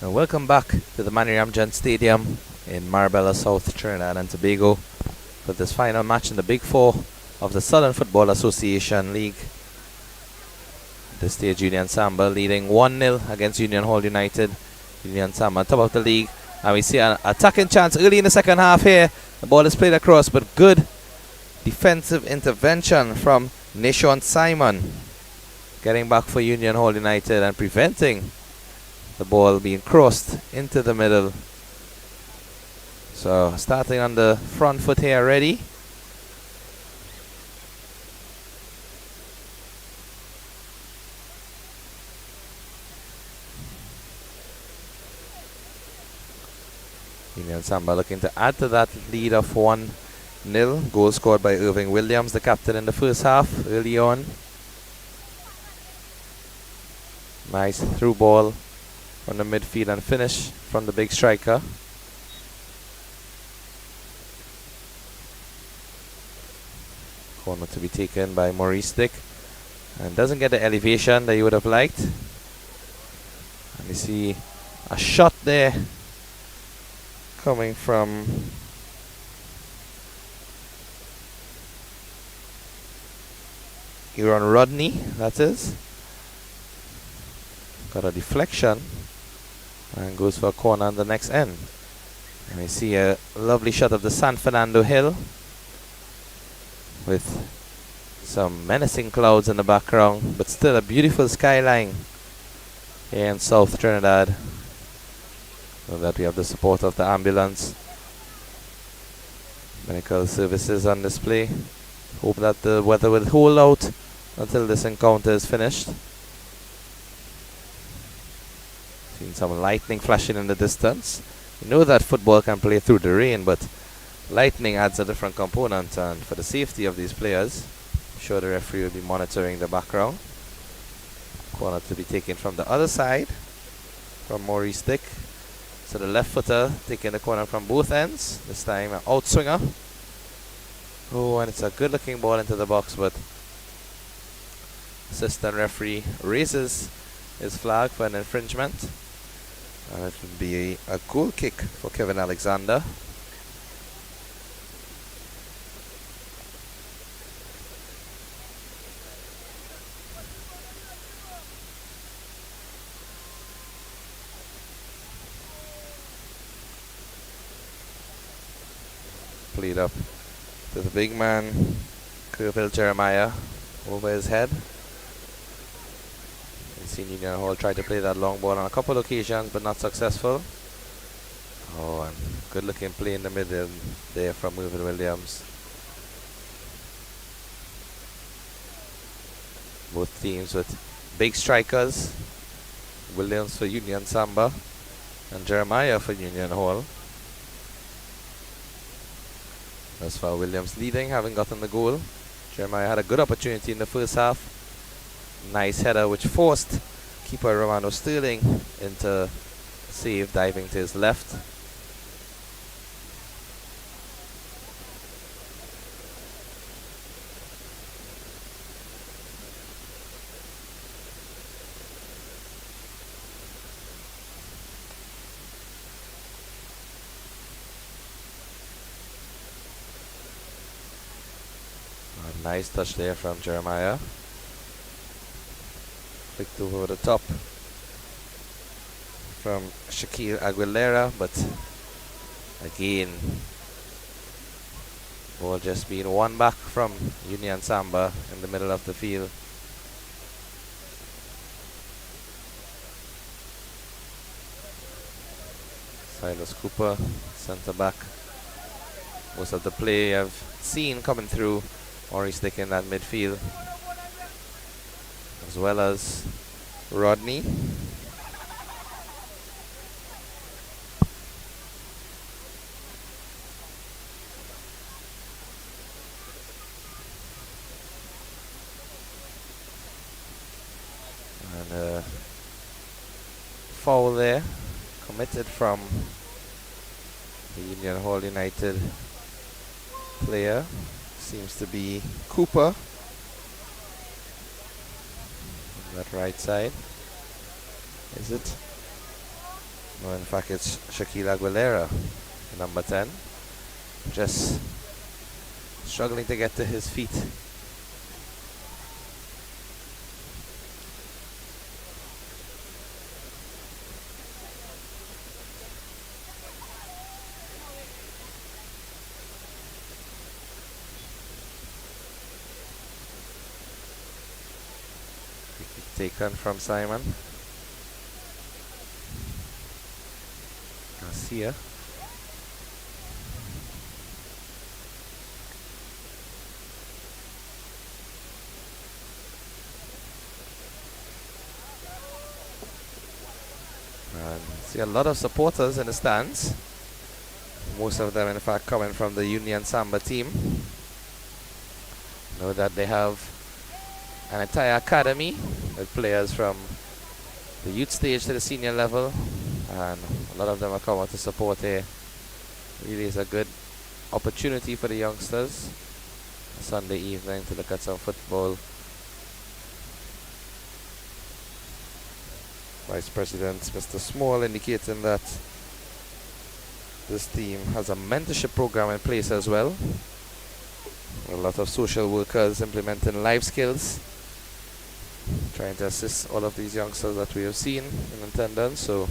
Welcome back to the Manny Ramjan Stadium in Marbella, South Trinidad and Tobago for this final match in the Big Four of the Southern Football Association League. This stage, Union Samba leading 1-0 against Union Hall United. Union Samba top of the league, and we see an attacking chance early in the second half here. The ball is played across, but good defensive intervention from Nishon Simon, getting back for Union Hall United and preventing the ball being crossed into the middle. So starting on the front foot here, ready. Union Samba looking to add to that lead of 1-0. Goal scored by Irving Williams, the captain, in the first half early on. Nice through ball from the midfield and finish from the big striker. Corner to be taken by Maurice Dick, and doesn't get the elevation that you would have liked. And you see a shot there coming from Aaron Rodney, that is. Got a deflection and goes for a corner on the next end. And we see a lovely shot of the San Fernando Hill with some menacing clouds in the background, but still a beautiful skyline here in South Trinidad. So that we have the support of the ambulance, medical services on display. Hope that the weather will hold out until this encounter is finished. Seen some lightning flashing in the distance. You know that football can play through the rain, but lightning adds a different component, and for the safety of these players, I'm sure the referee will be monitoring the background. Corner to be taken from the other side from Maurice Dick. So the left footer taking the corner from both ends. This time an outswinger. Oh, and it's a good looking ball into the box, but assistant referee raises his flag for an infringement. And it will be a goal kick for Kevin Alexander. Played up to the big man, Kerville Jeremiah, over his head. We've seen Union Hall try to play that long ball on a couple of occasions, but not successful. Oh, and good looking play in the middle there from Irvin Williams. Both teams with big strikers. Williams for Union Samba and Jeremiah for Union Hall. Thus far, Williams leading, having gotten the goal. Jeremiah had a good opportunity in the first half. Nice header which forced keeper Romano Sterling into save, diving to his left. Nice touch there from Jeremiah. Flicked over the top from Shaquille Aguilera, but again, ball just being won back from Union Samba in the middle of the field. Silas Cooper, centre back. Most of the play I've seen coming through Maurice Dick in that midfield, as well as Rodney. And foul there committed from the Union Hall United player. Seems to be Cooper on that right side. Is it? No, in fact, it's Shaquille Aguilera, number 10. Just struggling to get to his feet. Taken from Simon Garcia. And see a lot of supporters in the stands. Most of them, in fact, coming from the Union Samba team. Know that they have an entire academy with players from the youth stage to the senior level, and a lot of them are coming to support here. Really is a good opportunity for the youngsters. A Sunday evening to look at some football. Vice President Mr. Small indicating that this team has a mentorship program in place as well. A lot of social workers implementing life skills, trying to assist all of these youngsters that we have seen in attendance. So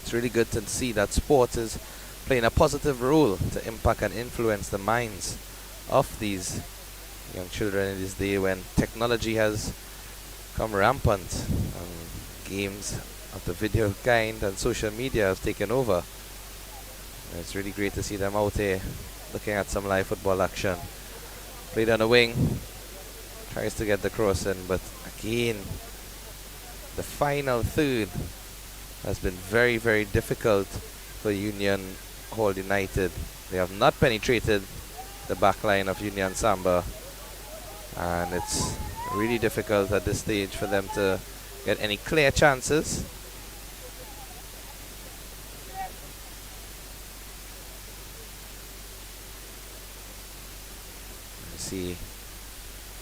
it's really good to see that sport is playing a positive role to impact and influence the minds of these young children in this day when technology has come rampant and games of the video kind and social media have taken over. And it's really great to see them out here looking at some live football action. Played on the wing, tries to get the cross in, but again, the final third has been very, very difficult for Union Hall United. They have not penetrated the back line of Union Samba, and it's really difficult at this stage for them to get any clear chances. You see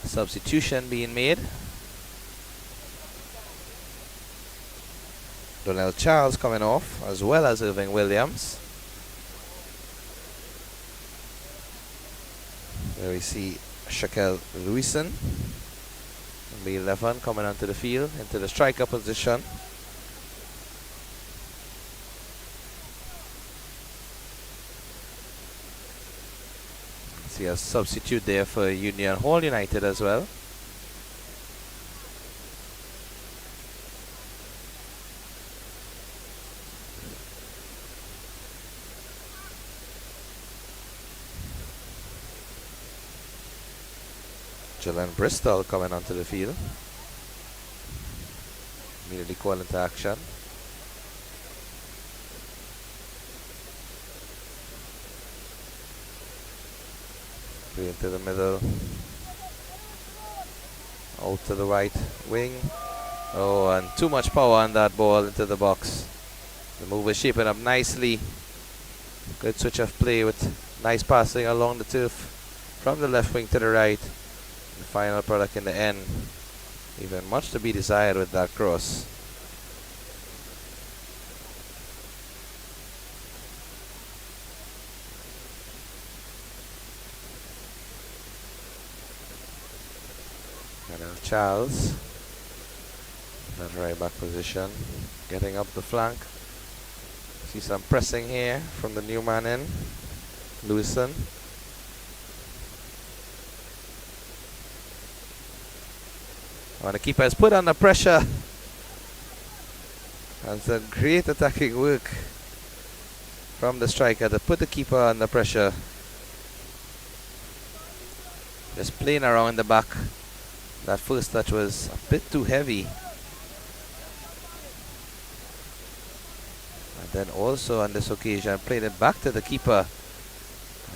a substitution being made. Donnell Charles coming off, as well as Irving Williams. There we see Shaquille Lewison, number 11, coming onto the field, into the striker position. See a substitute there for Union Hall United as well. Jalen Bristol coming onto the field. Immediately called into action. Play into the middle. Out to the right wing. Oh, and too much power on that ball into the box. The move is shaping up nicely. Good switch of play with nice passing along the turf from the left wing to the right. The final product in the end, even much to be desired with that cross. And Charles, that right back position, getting up the flank. See some pressing here from the new man in, Lewison. And the keeper is put under pressure. And some great attacking work from the striker to put the keeper under pressure. Just playing around the back. That first touch was a bit too heavy. And then also on this occasion played it back to the keeper.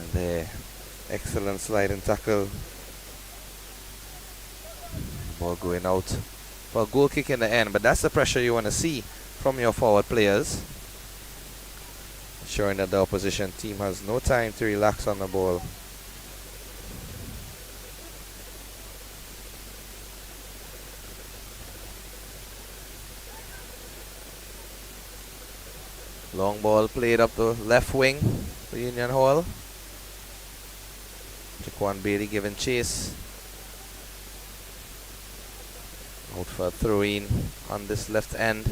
And the excellent sliding tackle. Ball going out for a goal kick in the end, but that's the pressure you want to see from your forward players, ensuring that the opposition team has no time to relax on the ball. Long ball played up the left wing for Union Hall. Jaquan Bailey giving chase. Out for a throw-in on this left end.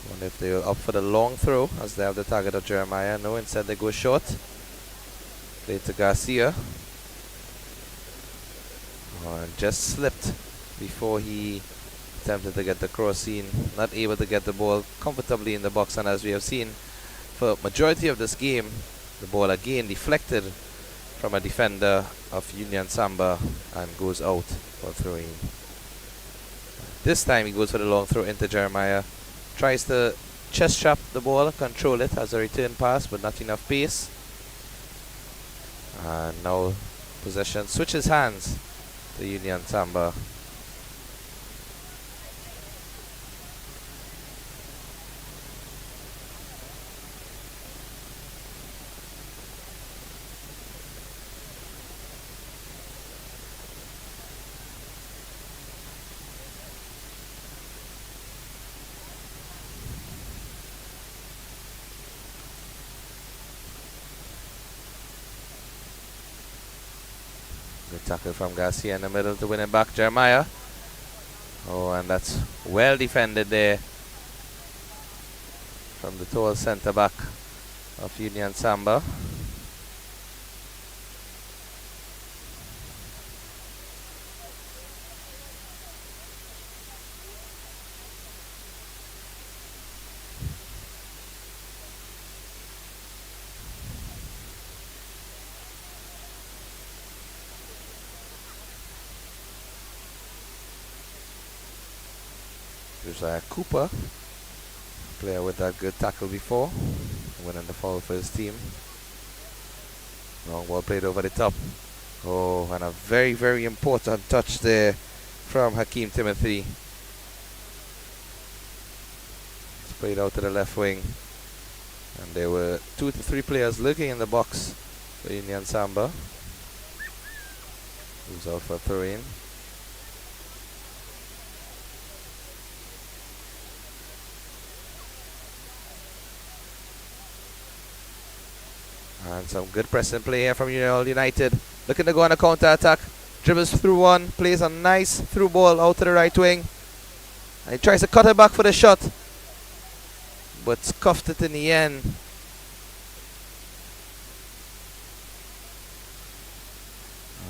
Wonder if they will opt for the long throw as they have the target of Jeremiah. No, instead they go short. Play to Garcia. And just slipped before he attempted to get the cross in. Not able to get the ball comfortably in the box, and as we have seen for majority of this game, the ball again deflected from a defender of Union Samba and goes out for throwing. This time he goes for the long throw into Jeremiah. Tries to chest trap the ball, control it as a return pass, but not enough pace. And now possession switches hands to Union Samba. Good tackle from Garcia in the middle to win it back. Jeremiah. Oh, and that's well defended there from the tall centre back of Union Samba. There's Cooper, player with that good tackle before, winning the foul for his team. Long ball played over the top. Oh, and a very, very important touch there from Hakeem Timothy. It's played out to the left wing. And there were 2 to 3 players lurking in the box for Union Samba. Who's out for a throw-in. And some good pressing play here from United. Looking to go on a counter-attack. Dribbles through one. Plays a nice through ball out to the right wing. And he tries to cut it back for the shot. But scuffed it in the end.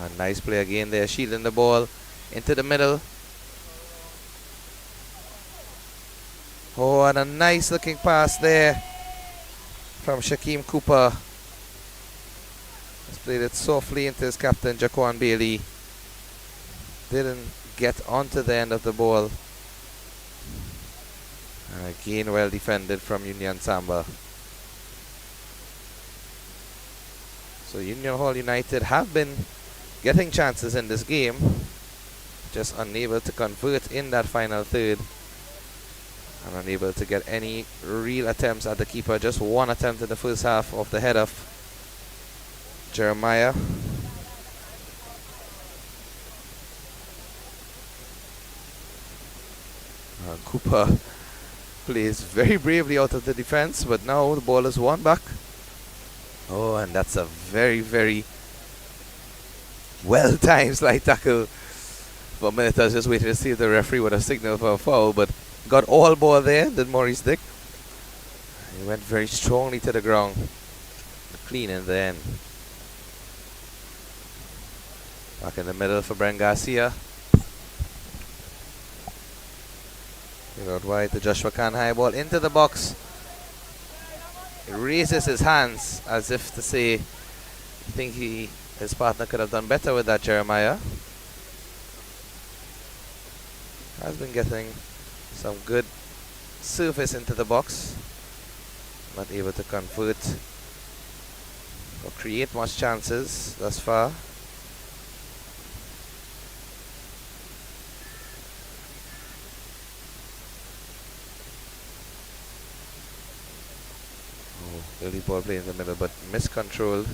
A nice play again there. Shielding the ball into the middle. Oh, and a nice looking pass there from Shaquem Cooper. Played it softly into his captain, Jaquan Bailey. Didn't get onto the end of the ball. And again, well defended from Union Samba. So Union Hall United have been getting chances in this game, just unable to convert in that final third. And unable to get any real attempts at the keeper. Just one attempt in the first half of the head of Jeremiah. Cooper plays very bravely out of the defense, but now the ball is won back. Oh, and that's a very, very well-timed slide tackle. For a minute I was just waiting to see if the referee would have signaled for a foul, but got all ball there, did Maurice Dick. He went very strongly to the ground. Clean in the end. Back in the middle for Brent Garcia. Give out wide to Joshua Khan. High ball into the box. He raises his hands as if to say, I think his partner could have done better with that, Jeremiah. Has been getting some good surface into the box. Not able to convert or create much chances thus far. Early ball play in the middle, but miscontrolled.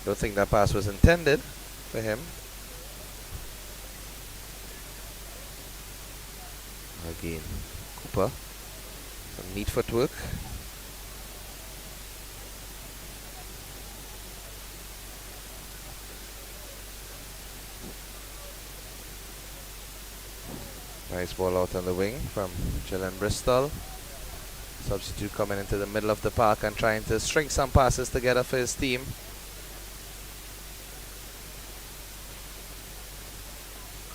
Don't think that pass was intended for him. Again, Cooper. Some neat footwork. Nice ball out on the wing from Jalen Bristol. Substitute coming into the middle of the park and trying to string some passes together for his team.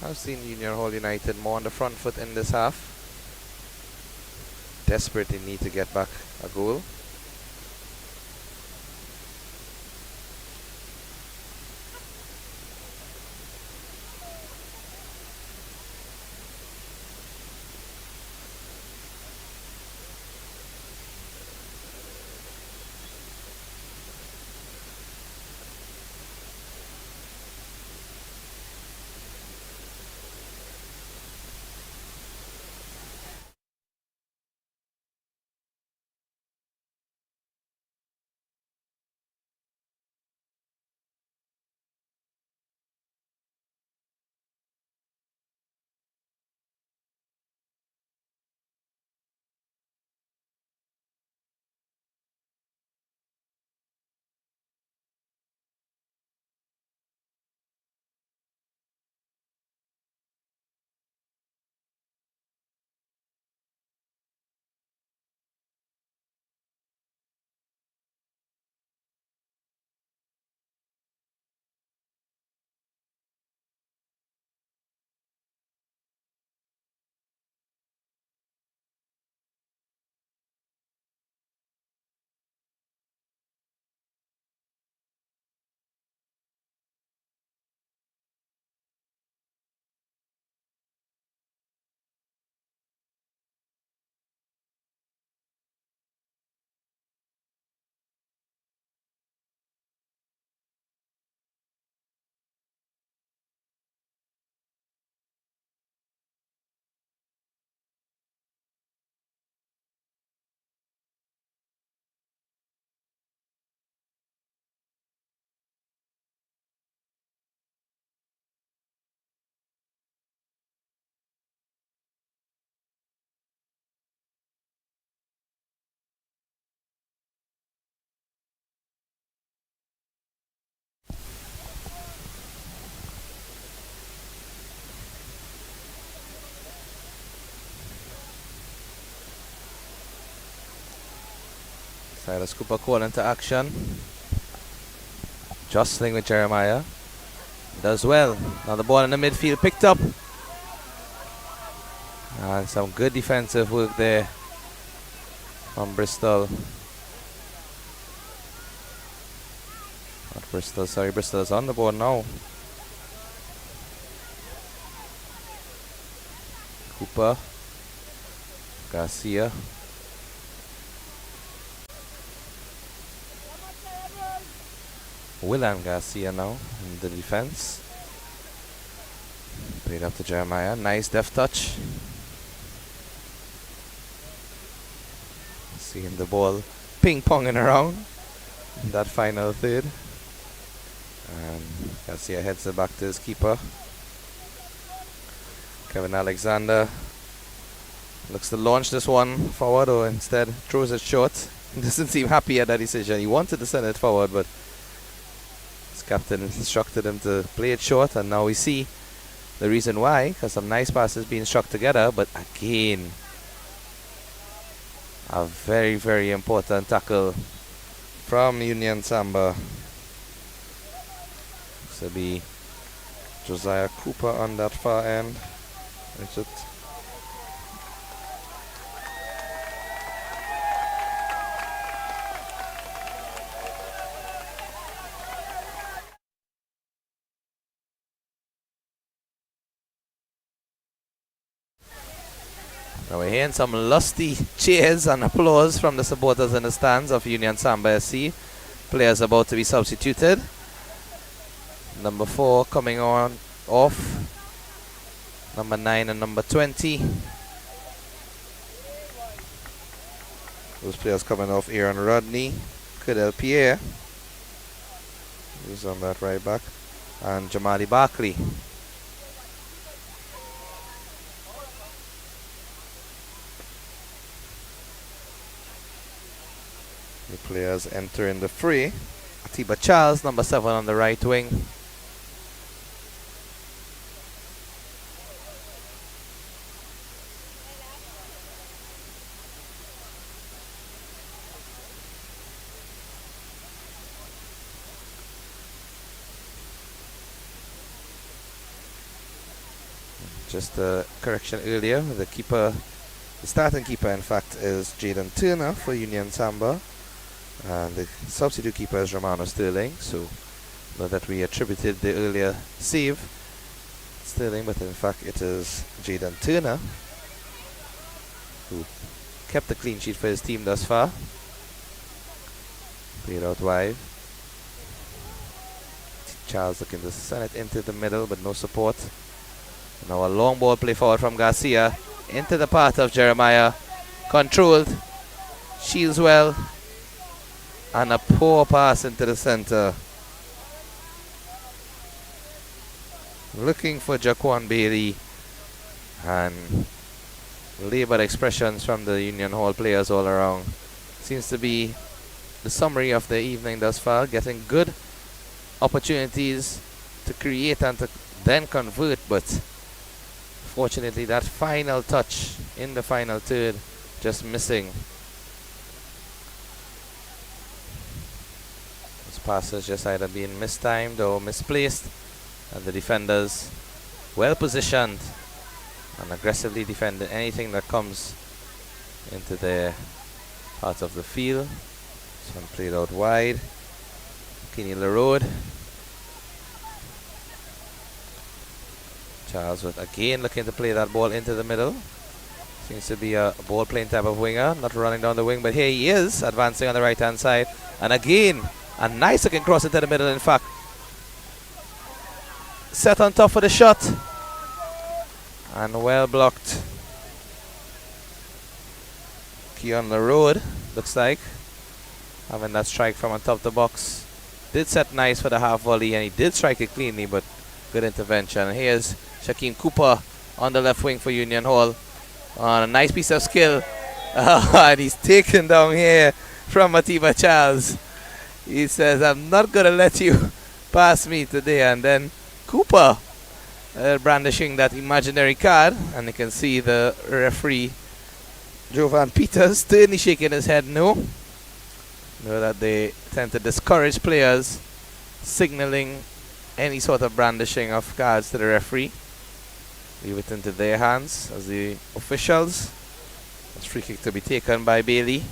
I've seen Union Hall United more on the front foot in this half. Desperately need to get back a goal. Silas Cooper call into action. Jostling with Jeremiah. Does well. Now the ball in the midfield picked up. And some good defensive work there from Bristol. Not Bristol, sorry, Bristol is on the board now. Cooper. Garcia. Willan Garcia now in the defense. Played up to Jeremiah. Nice deft touch. Seeing the ball ping-ponging around in that final third. And Garcia heads it back to his keeper. Kevin Alexander looks to launch this one forward, or instead throws it short. He doesn't seem happy at that decision. He wanted to send it forward, but his captain instructed him to play it short, and now we see the reason why, because some nice passes being struck together, but again, a very, very important tackle from Union Samba. This will be Josiah Cooper on that far end. Is it? Now we're hearing some lusty cheers and applause from the supporters in the stands of Union Samba SC. Players about to be substituted. Number 4 coming on off. Number 9 and number 20. Those players coming off: Aaron Rodney, Cadell Pierre, who's on that right back, and Jamali Barkley. The players entering the fray. Atiba Charles, number 7 on the right wing. Just a correction earlier, the starting keeper in fact is Jaden Turner for Union Samba, and the substitute keeper is Romano Sterling. So not that we attributed the earlier save Sterling, but in fact it is Jaden Turner who kept the clean sheet for his team thus far. Played out wide. Charles looking to send it into the middle, but no support. Now a long ball play forward from Garcia into the path of Jeremiah. Controlled. Shields well. And a poor pass into the center. Looking for Jaquan Bailey. And labored expressions from the Union Hall players all around. Seems to be the summary of the evening thus far. Getting good opportunities to create and to then convert, but fortunately that final touch in the final third just missing. Those passes just either being mistimed or misplaced, and the defenders well positioned and aggressively defending anything that comes into their part of the field. This one played out wide. Kenny LaRoad. Charles was again looking to play that ball into the middle. Seems to be a ball playing type of winger, not running down the wing, but here he is, advancing on the right hand side. And again, a nice looking cross into the middle, in fact. Set on top for the shot. And well blocked. Keon LaRoad, looks like, having that strike from on top of the box. Did set nice for the half volley, and he did strike it cleanly, but good intervention. And here's Shaquem Cooper on the left wing for Union Hall on a nice piece of skill. And he's taken down here from Atiba Charles. He says, I'm not going to let you pass me today. And then Cooper brandishing that imaginary card. And you can see the referee, Jovan Peters, sternly shaking his head no. Know that they tend to discourage players signaling any sort of brandishing of cards to the referee. Leave it into their hands as the officials. It's free kick to be taken by Bailey.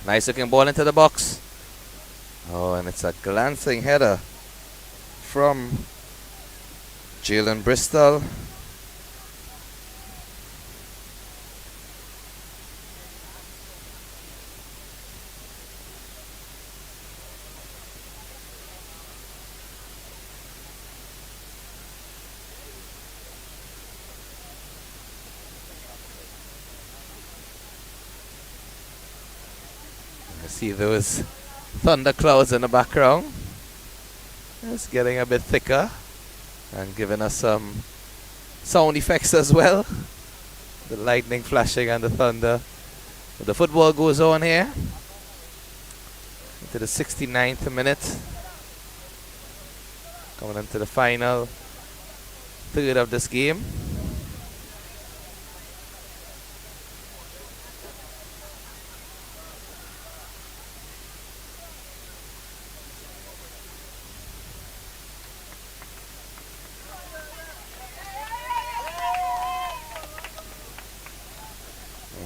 Nice looking ball into the box. Oh, and it's a glancing header from Jalen Bristol. See those thunder clouds in the background. It's getting a bit thicker and giving us some sound effects as well. The lightning flashing and the thunder. But the football goes on here into the 69th minute. Coming into the final third of this game.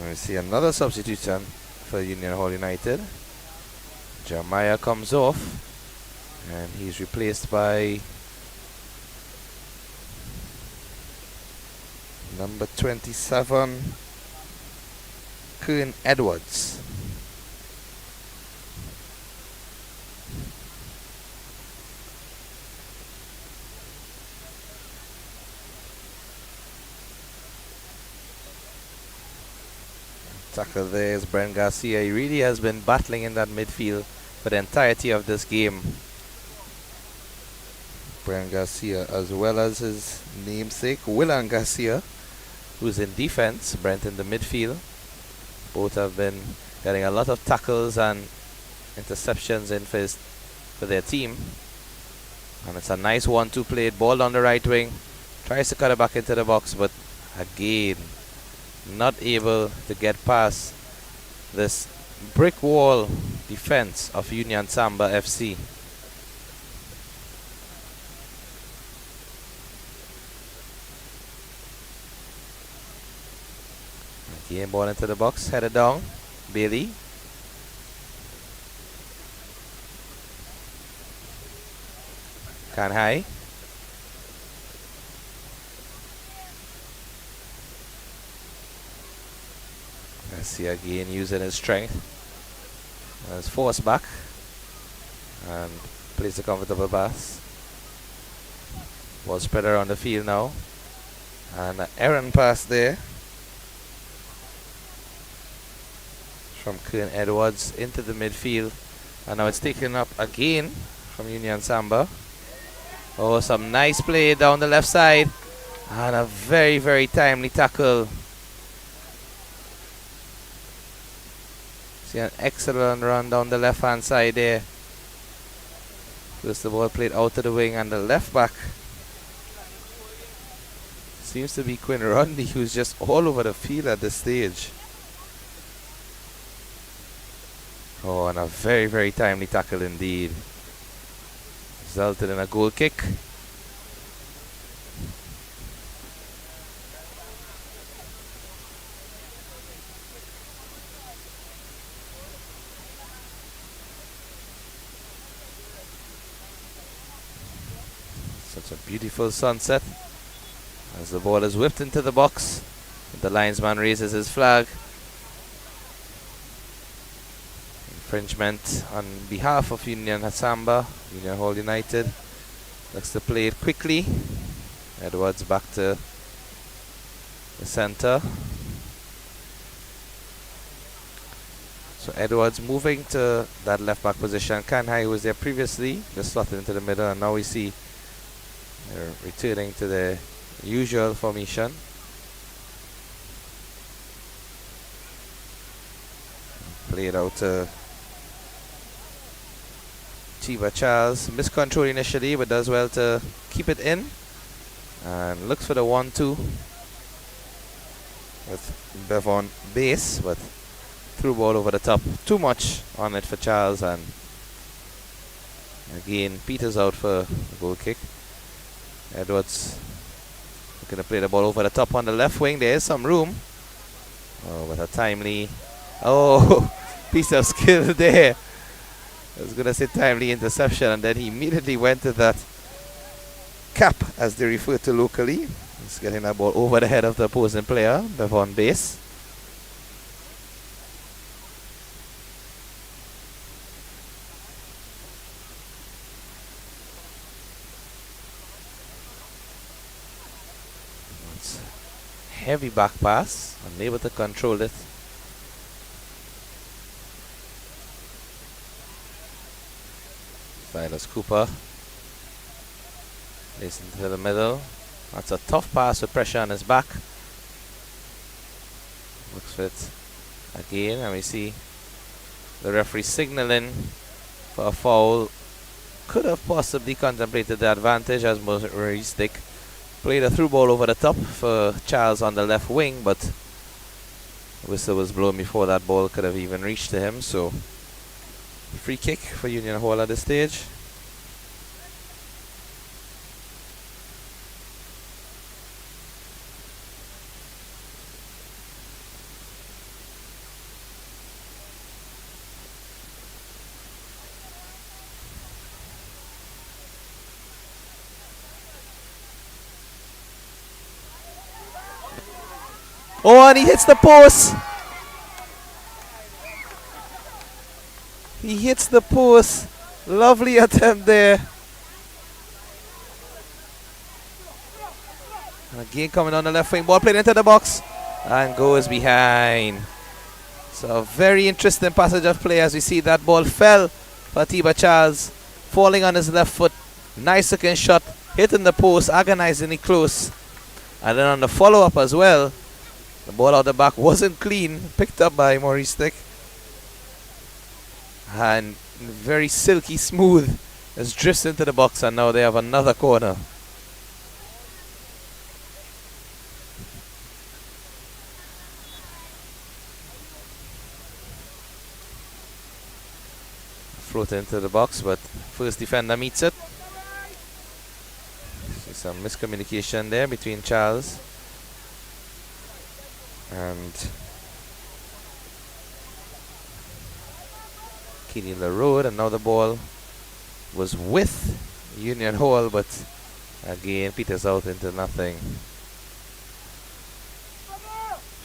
We see another substitution for Union Hall United. Jeremiah comes off and he's replaced by number 27, Kern Edwards. Tackle there is Brent Garcia. He really has been battling in that midfield for the entirety of this game. Brent Garcia, as well as his namesake Willan Garcia, who's in defense. Brent in the midfield. Both have been getting a lot of tackles and interceptions in for their team. And it's a nice 1-2 play. Ball on the right wing. Tries to cut it back into the box, but again, not able to get past this brick wall defense of Union Samba FC. Again, ball into the box, headed down. Bailey. Kanhai. Messi again using his strength. As force back and plays a comfortable pass. Ball spread around the field now. And an errant pass there from Kern Edwards into the midfield. And now it's taken up again from Union Samba. Oh, some nice play down the left side. And a very, very timely tackle. See an excellent run down the left hand side there. First the ball played out to the wing, and the left back seems to be Quinn Rundy, who's just all over the field at this stage. Oh, and a very, very timely tackle indeed. Resulted in a goal kick. Such a beautiful sunset as the ball is whipped into the box. The linesman raises his flag. Infringement on behalf of Union Samba, Union Hall United. Looks to play it quickly. Edwards back to the center. So Edwards moving to that left back position. Kanhai was there previously, just slotted into the middle, and now we see they're returning to the usual formation. Play it out to Tiba Charles. Miscontrol initially, but does well to keep it in. And looks for the 1-2 with Bevon base, but threw ball over the top. Too much on it for Charles, and again Peters out for a goal kick. Edwards looking to play the ball over the top on the left wing. There is some room. Oh, but a timely, piece of skill there. I was going to say timely interception, and then he immediately went to that cap, as they refer to locally. He's getting that ball over the head of the opposing player, Bevon base. Heavy back pass, unable to control it. Silas Cooper plays into the middle. That's a tough pass with pressure on his back. Looks fit again, and we see the referee signaling for a foul. Could have possibly contemplated the advantage, as Maurice Dick played a through ball over the top for Charles on the left wing, but whistle was blown before that ball could have even reached to him. So free kick for Union Hall at this stage. Oh, and he hits the post. He hits the post. Lovely attempt there. And again coming on the left wing. Ball played into the box and goes behind. So a very interesting passage of play as we see that ball fell for Tiba Charles. Falling on his left foot. Nice looking shot. Hitting the post. Agonizingly close. And then on the follow-up as well, The ball out the back wasn't clean, picked up by Maurice Stick. And very silky smooth as drifts into the box, and now they have another corner. Float into the box, but first defender meets it. See some miscommunication there between Charles and Keely LaRoad, and now the ball was with Union Hall, but again peters out into nothing.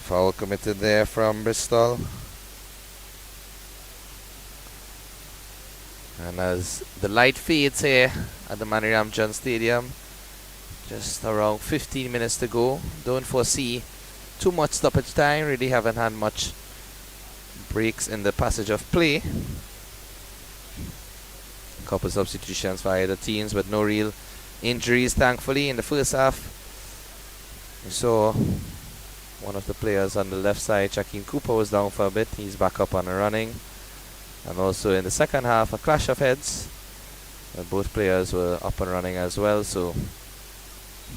Foul committed there from Bristol. And as the light fades here at the Manny Ramjan Stadium, just around 15 minutes to go. Don't foresee too much stoppage time. Really haven't had much breaks in the passage of play. A couple substitutions for either teams, but no real injuries, thankfully. In the first half, we saw one of the players on the left side, Shaquem Cooper, was down for a bit. He's back up and running. And also in the second half, a clash of heads. Both players were up and running as well, so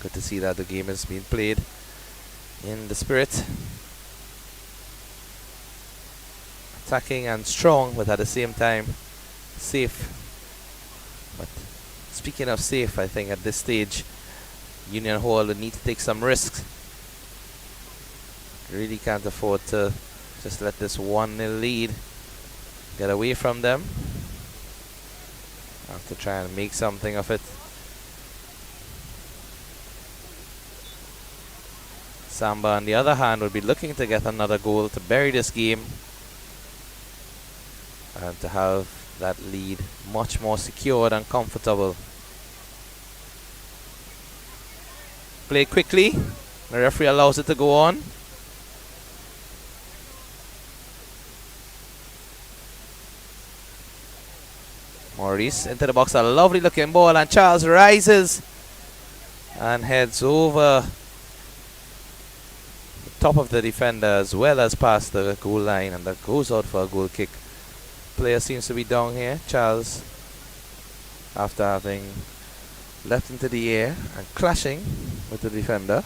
good to see that the game is being played in the spirit. Attacking and strong, but at the same time safe. But speaking of safe, I think at this stage Union Hall would need to take some risks. Really can't afford to just let this 1-0 lead get away from them. Have to try and make something of it. Samba, on the other hand, would be looking to get another goal to bury this game and to have that lead much more secured and comfortable. Play quickly. The referee allows it to go on. Maurice into the box, a lovely looking ball, and Charles rises and heads over the top of the defender as well as past the goal line, and that goes out for a goal kick. Player seems to be down here, Charles, after having leapt into the air and clashing with the defender.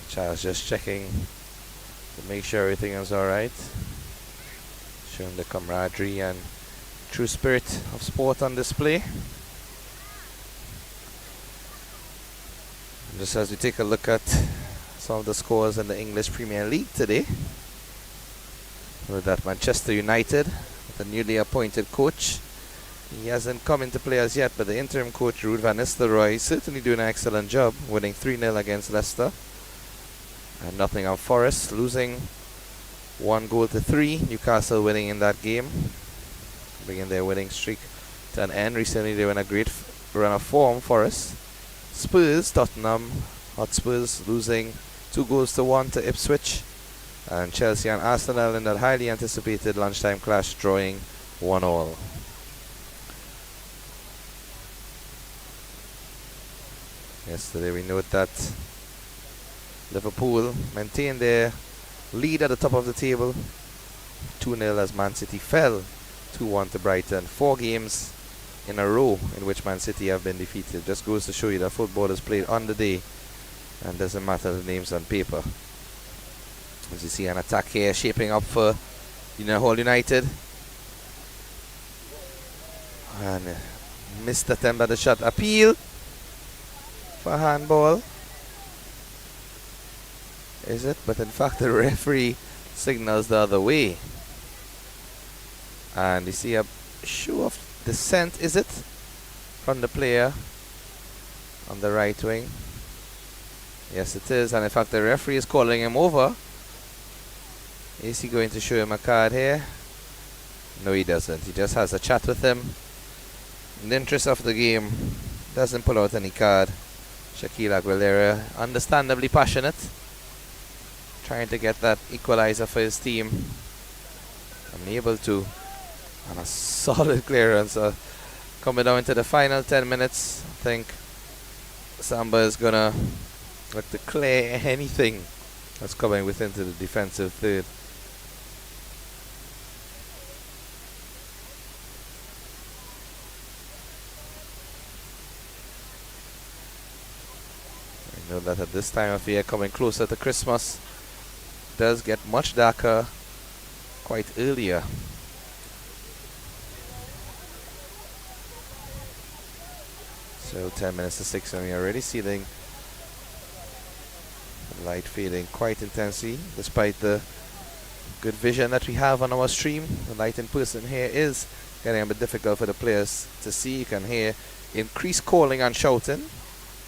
Charles just checking to make sure everything is alright. Showing the camaraderie and true spirit of sport on display. Just as we take a look at some of the scores in the English Premier League today, with that Manchester United with a newly appointed coach. He hasn't come into play as yet, but the interim coach Ruud van Nistelrooy is certainly doing an excellent job, winning 3-0 against Leicester. And Nottingham Forest losing 1-3. Newcastle winning in that game, bringing their winning streak to an end. Recently they were in a great run of form. Forest. Spurs, Tottenham Hotspurs losing 2-1 to Ipswich. And Chelsea and Arsenal in that highly anticipated lunchtime clash, drawing 1-1. Yesterday we note that Liverpool maintained their lead at the top of the table, 2-0, as Man City fell 2-1 to Brighton. 4 games in a row in which Man City have been defeated. Just goes to show you that football is played on the day and doesn't matter the names on paper. As you see, an attack here shaping up for Union Hall United. And missed attempt at the shot. Appeal for handball. Is it? But in fact the referee signals the other way. And you see a show of dissent, is it? From the player on the right wing. Yes, it is. And in fact the referee is calling him over. Is he going to show him a card here? No, he doesn't. He just has a chat with him in the interest of the game. doesn't pull out any card. Shaquille Aguilera, understandably passionate, trying to get that equalizer for his team. Unable to. And a solid clearance. Coming down to the final 10 minutes, I think Samba is going to look to clear anything that's coming within to the defensive third. I know that at this time of year, coming closer to Christmas, does get much darker quite earlier. So 10 minutes to 6 and we're already seeing the light fading quite intensely despite the good vision that we have on our stream. The light in person here is getting a bit difficult for the players to see. You can hear increased calling and shouting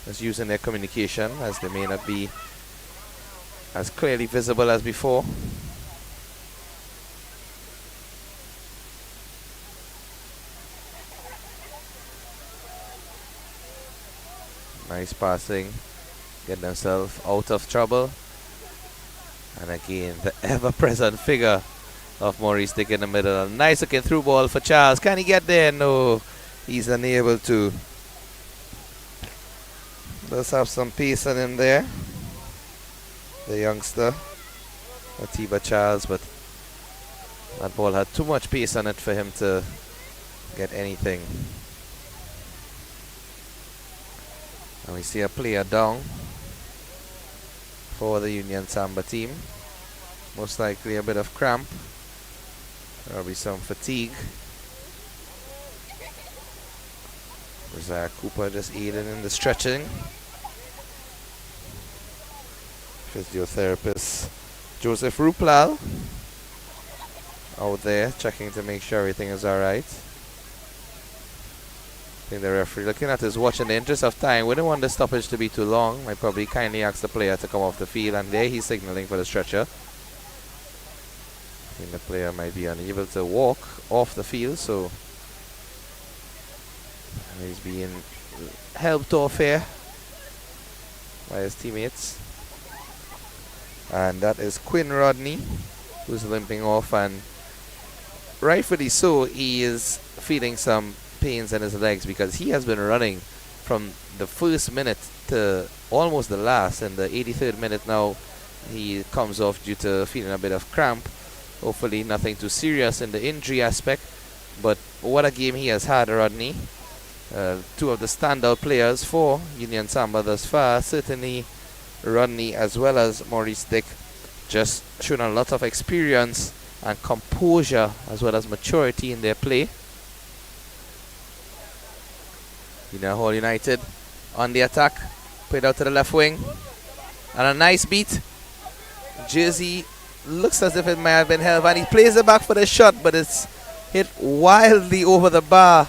as using their communication, as they may not be as clearly visible as before. Nice passing, get themselves out of trouble. And again, the ever-present figure of Maurice Dick in the middle. A nice looking through ball for Charles. Can he get there? No, he's unable to. Does have some pace on him there, the youngster, Atiba Charles, but that ball had too much pace on it for him to get anything. And we see a player down for the Union Samba team. Most likely a bit of cramp, probably some fatigue. Zach Cooper just aiding in the stretching. Physiotherapist Joseph Ruplal out there checking to make sure everything is alright. I think the referee, looking at his watch in the interest of time, wouldn't want the stoppage to be too long. Might probably kindly ask the player to come off the field, and there he's signaling for the stretcher. I think the player might be unable to walk off the field, so he's being helped off here by his teammates. And that is Quinn Rodney, who's limping off, and rightfully so, he is feeling some pains in his legs because he has been running from the first minute to almost the last. In the 83rd minute now, he comes off due to feeling a bit of cramp. Hopefully nothing too serious in the injury aspect, but what a game he has had, Rodney. Two of the standout players for Union Samba thus far, certainly Rodney as well as Maurice Dick, just showing a lot of experience and composure as well as maturity in their play. Union Hall United on the attack, played out to the left wing, and a nice beat. Jersey looks as if it might have been held, and he plays it back for the shot, but it's hit wildly over the bar.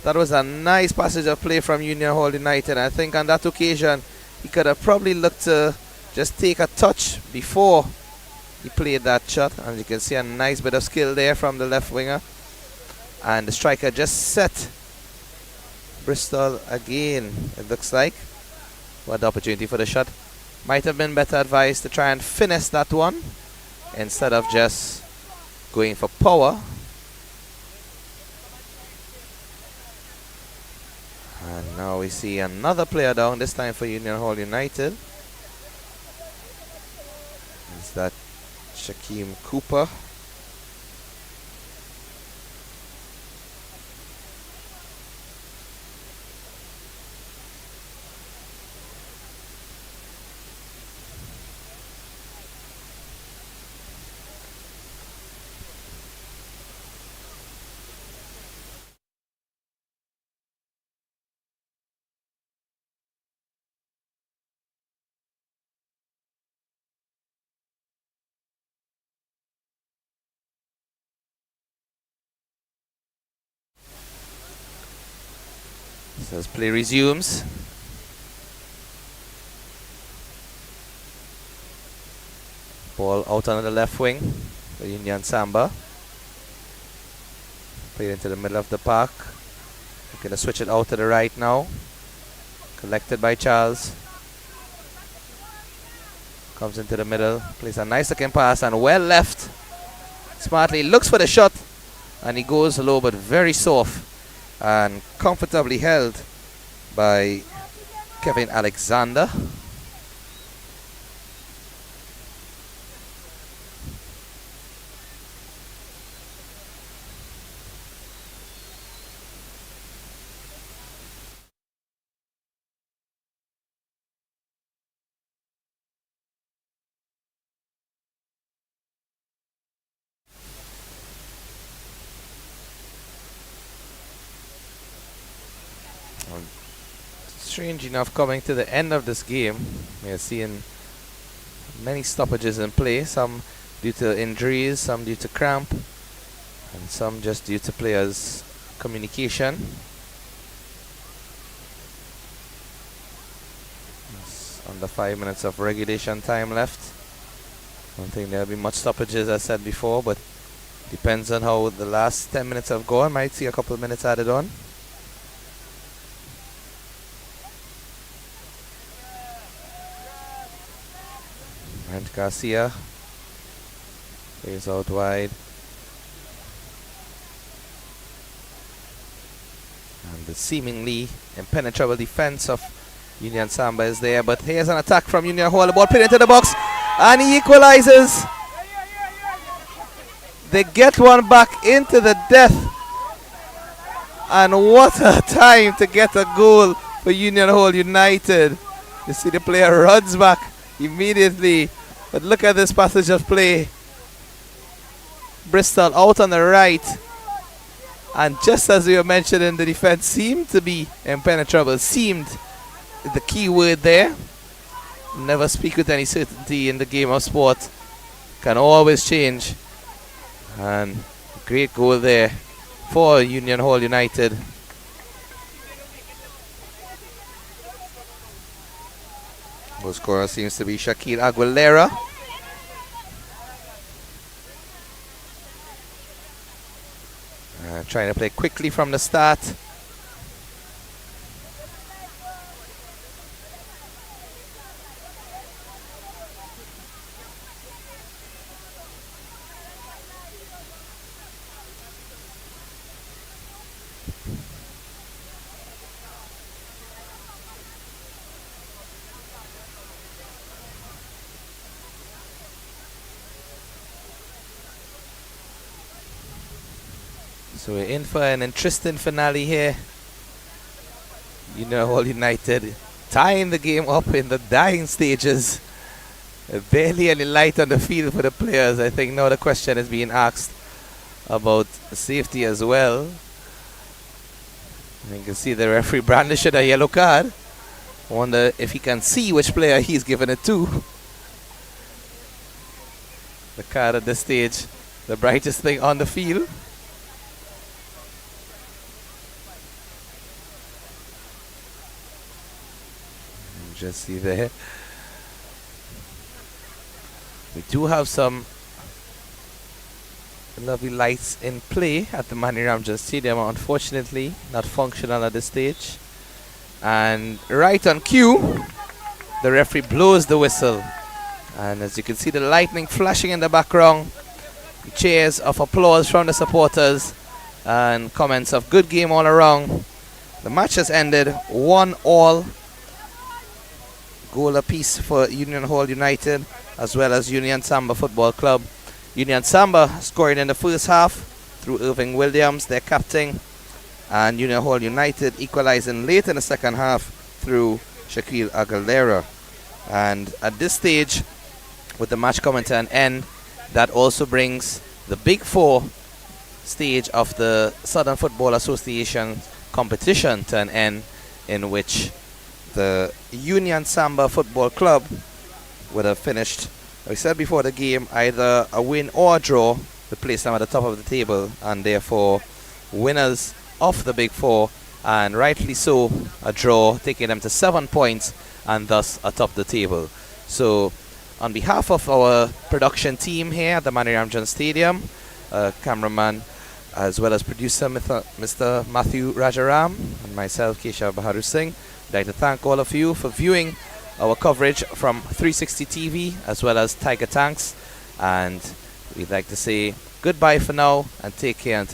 That was a nice passage of play from Union Hall United. I think on that occasion, he could have probably looked to just take a touch before he played that shot. And you can see a nice bit of skill there from the left winger. And the striker just set Bristol again, it looks like. What opportunity for the shot. Might have been better advised to try and finesse that one instead of just going for power. And now we see another player down, this time for Union Hall United. Is that Shaquem Cooper? So as play resumes. Ball out on the left wing for Union Samba. Played into the middle of the park. Gonna switch it out to the right now. Collected by Charles. Comes into the middle. Plays a nice looking pass and well left. Smartly looks for the shot. And he goes low but very soft. And comfortably held by Kevin Alexander. Strange enough, coming to the end of this game, we are seeing many stoppages in play, some due to injuries, some due to cramp, and some just due to players' communication. It's under 5 minutes of regulation time left. I don't think there'll be much stoppages, as I said before, but depends on how the last 10 minutes have gone. Might see a couple of minutes added on. And Garcia plays out wide. And the seemingly impenetrable defense of Union Samba is there, but here's an attack from Union Hall. The ball played into the box and he equalizes. They get one back into the death. And what a time to get a goal for Union Hall United. You see the player runs back immediately. But look at this passage of play. Bristol out on the right. And just as we were mentioning, the defense seemed to be impenetrable. Seemed the key word there. Never speak with any certainty in the game of sport. Can always change. And great goal there for Union Hall United. Goal scorer seems to be Shaquille Aguilera. Trying to play quickly from the start. So we're in for an interesting finale here. Union Hall United tying the game up in the dying stages. Barely any light on the field for the players. I think now the question is being asked about safety as well. You can see the referee brandishing a yellow card. Wonder if he can see which player he's given it to. The card at this stage, the brightest thing on the field. Just see there. We do have some lovely lights in play at the Mani Ramjan Stadium. Unfortunately, not functional at this stage. And right on cue, the referee blows the whistle. And as you can see, the lightning flashing in the background. Cheers of applause from the supporters and comments of good game all around. The match has ended 1-1. Goal apiece for Union Hall United as well as Union Samba Football Club. Union Samba scoring in the first half through Irving Williams, their captain, and Union Hall United equalizing late in the second half through Shaquille Aguilera. And at this stage, with the match coming to an end, that also brings the Big Four stage of the Southern Football Association competition to an end, in which the Union Samba Football Club would have finished, we said before the game, either a win or a draw to place them at the top of the table, and therefore winners of the Big Four, and rightly so, a draw, taking them to 7 points and thus atop the table. So on behalf of our production team here at the Mani Ramjan Stadium, cameraman as well as producer Mr. Matthew Rajaram, and myself, Keshav Bahadur Singh. I'd like to thank all of you for viewing our coverage from 360 TV as well as Tiger Tanks, and we'd like to say goodbye for now and take care until